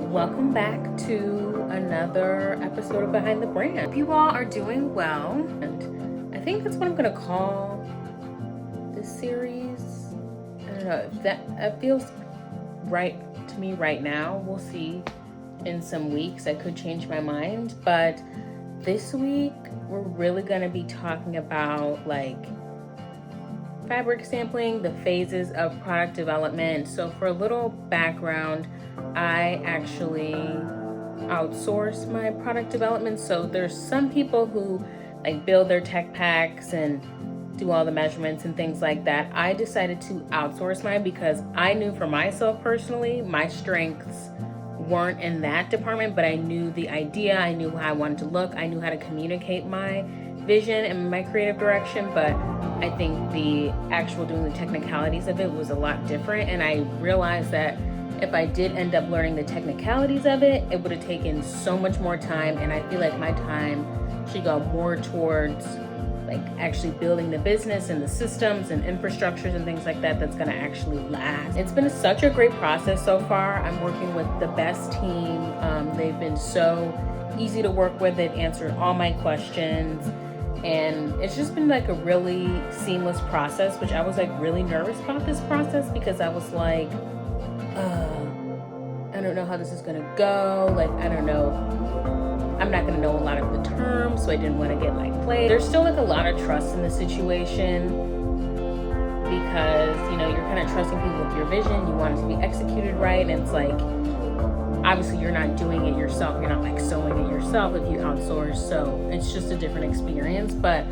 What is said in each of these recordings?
Welcome back to another episode of Behind the Brand. Hope you all are doing well, and I think that's what I'm gonna call this series. I don't know if that feels right to me right now. We'll see in some weeks. I could change my mind, but this week we're really gonna be talking about like fabric sampling, the phases of product development. So for a little background, I actually outsource my product development. So there's some people who like build their tech packs and do all the measurements and things like that. I decided to outsource mine because I knew for myself personally, my strengths weren't in that department, but I knew the idea, I knew how I wanted to look, I knew how to communicate my vision and my creative direction, but I think the actual doing the technicalities of it was a lot different. And I realized that if I did end up learning the technicalities of it, it would have taken so much more time. And I feel like my time should go more towards like actually building the business and the systems and infrastructures and things like that that's going to actually last. It's been such a great process so far. I'm working with the best team. They've been so easy to work with. They've answered all my questions. And it's just been like a really seamless process, which I was like really nervous about this process because I was like, I don't know how this is gonna go. Like, I don't know. I'm not gonna know a lot of the terms, so I didn't want to get like played. There's still like a lot of trust in the situation because, you know, you're kind of trusting people with your vision. You want it to be executed right. And it's like, obviously you're not doing it yourself. You're not like sewing it yourself if you outsource. So it's just a different experience, but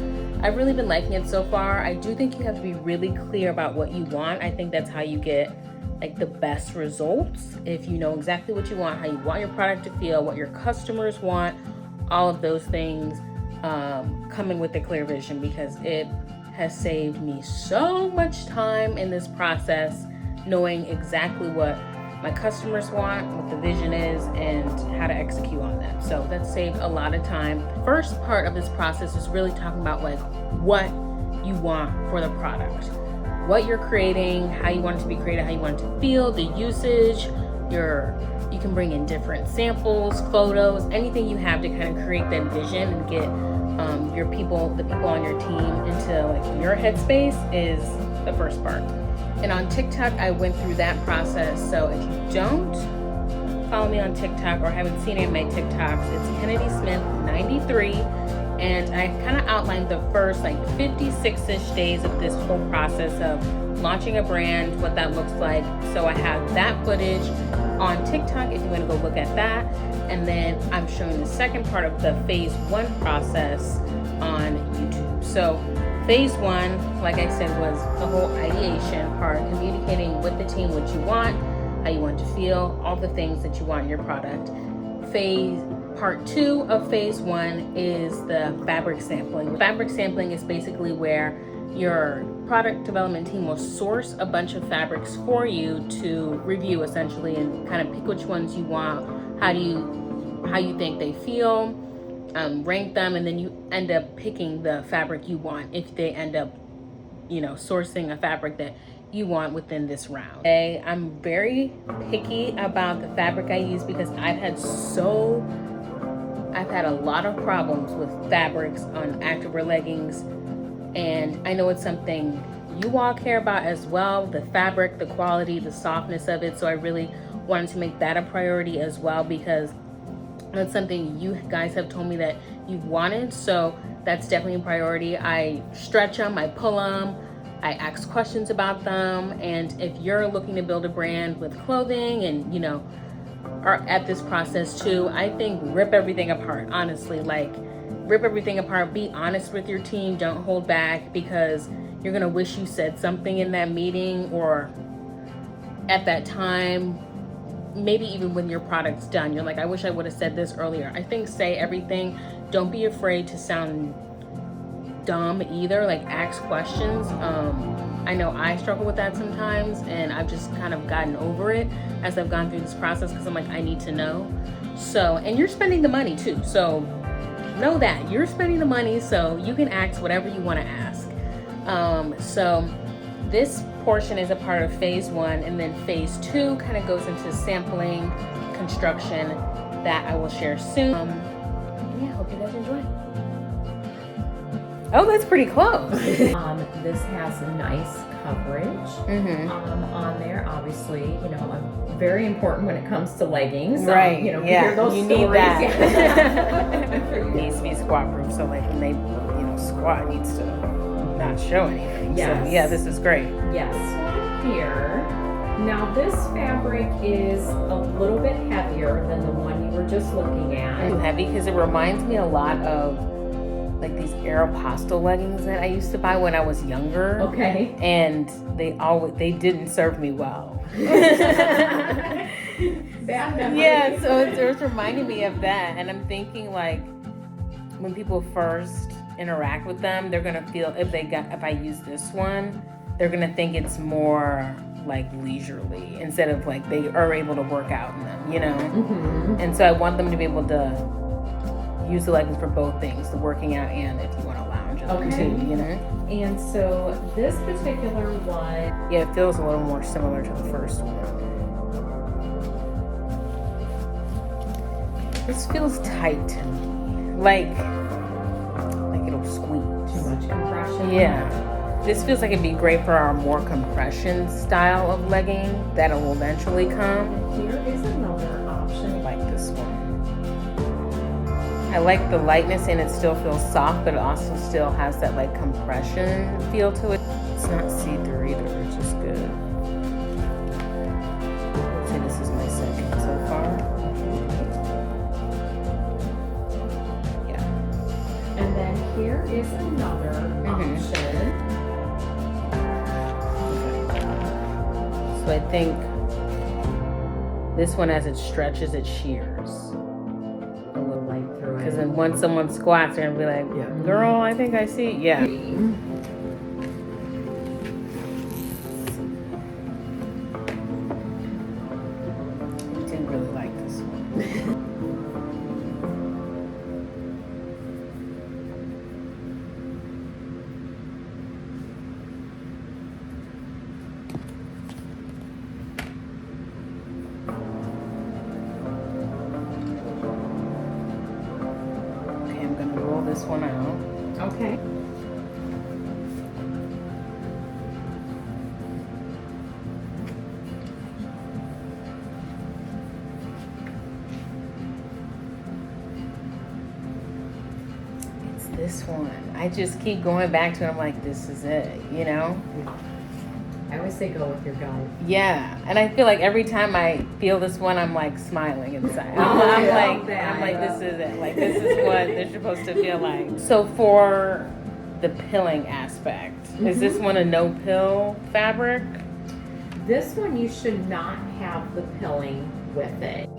I've really been liking it so far. I do think you have to be really clear about what you want. I think that's how you get like the best results. If you know exactly what you want, how you want your product to feel, what your customers want, all of those things, coming with a clear vision, because it has saved me so much time in this process, knowing exactly what my customers want, what the vision is, and how to execute on that. So that saved a lot of time. First part of this process is really talking about like what you want for the product, what you're creating, how you want it to be created, how you want it to feel, the usage, you can bring in different samples, photos, anything you have to kind of create that vision and get the people on your team into like your headspace is the first part. And on TikTok, I went through that process. So if you don't follow me on TikTok or haven't seen any of my TikToks, it's Kennedy Smith 93. And I kind of outlined the first like 56-ish days of this whole process of launching a brand, what that looks like. So I have that footage on TikTok if you want to go look at that. And then I'm showing the second part of the phase 1 process on YouTube. So phase 1, like I said, was the whole ideation part, communicating with the team what you want, how you want to feel, all the things that you want in your product. Part 2 of phase 1 is the fabric sampling. Fabric sampling is basically where your product development team will source a bunch of fabrics for you to review essentially and kind of pick which ones you want, how you think they feel, rank them, and then you end up picking the fabric you want if they end up, you know, sourcing a fabric that you want within this round. Okay, I'm very picky about the fabric I use because I've had a lot of problems with fabrics on activewear leggings, and I know it's something you all care about as well, the fabric, the quality, the softness of it. So I really wanted to make that a priority as well because that's something you guys have told me that you've wanted. So that's definitely a priority. I stretch them, I pull them, I ask questions about them. And if you're looking to build a brand with clothing and, you know, are at this process too, I think rip everything apart. Honestly, like rip everything apart. Be honest with your team. Don't hold back, because you're gonna wish you said something in that meeting or at that time. Maybe even when your product's done, you're like, I wish I would have said this earlier. I think say everything. Don't be afraid to sound dumb either. Like ask questions. I know I struggle with that sometimes, and I've just kind of gotten over it as I've gone through this process because I'm like, I need to know. So, and you're spending the money too. So know that you're spending the money, so you can ask whatever you want to ask. So this portion is a part of phase 1, and then phase 2 kind of goes into sampling, construction, that I will share soon. Yeah, hope you guys enjoy. Oh, that's pretty close. This has nice coverage on there. Obviously, you know, very important when it comes to leggings. Right. You know, yeah. hear those you stories. Need that. It needs to be squat proof, so like when they, you know, squat, it needs to not show anything. Yes. So yeah, this is great. Yes. Here. Now this fabric is a little bit heavier than the one you were just looking at. Too heavy because it reminds me a lot of like these Aeropostale leggings that I used to buy when I was younger. Okay. And they didn't serve me well. Bad memory. Yeah, so it's reminding me of that. And I'm thinking like when people first interact with them, they're gonna feel if I use this one, they're gonna think it's more like leisurely instead of like they are able to work out in them, you know? And so I want them to be able to use the leggings for both things, the working out and if you want to lounge in them too, you know? And so this particular one, yeah, it feels a little more similar to the first one. This feels tight to me, like it'll squeeze. too much compression. Yeah. This feels like it'd be great for our more compression style of legging that will eventually come. Here is another option. I like this one. I like the lightness and it still feels soft, but it also still has that like compression feel to it. It's not see-through either, which is good. So this is my second so far. Yeah. And then here is another option. So I think this one, as it stretches, it shears. A little light through it. Because then once someone squats, they're gonna be like, girl, I think I see. Yeah. I didn't really like this one. This one out. Okay. It's this one. I just keep going back to it. I'm like, this is it, you know? I always say go with your gut. Yeah, and I feel like every time I feel this one, I'm like smiling inside. I'm like, this is it. Like, this is what they're supposed to feel like. So for the pilling aspect, is this one a no-pill fabric? This one you should not have the pilling with it.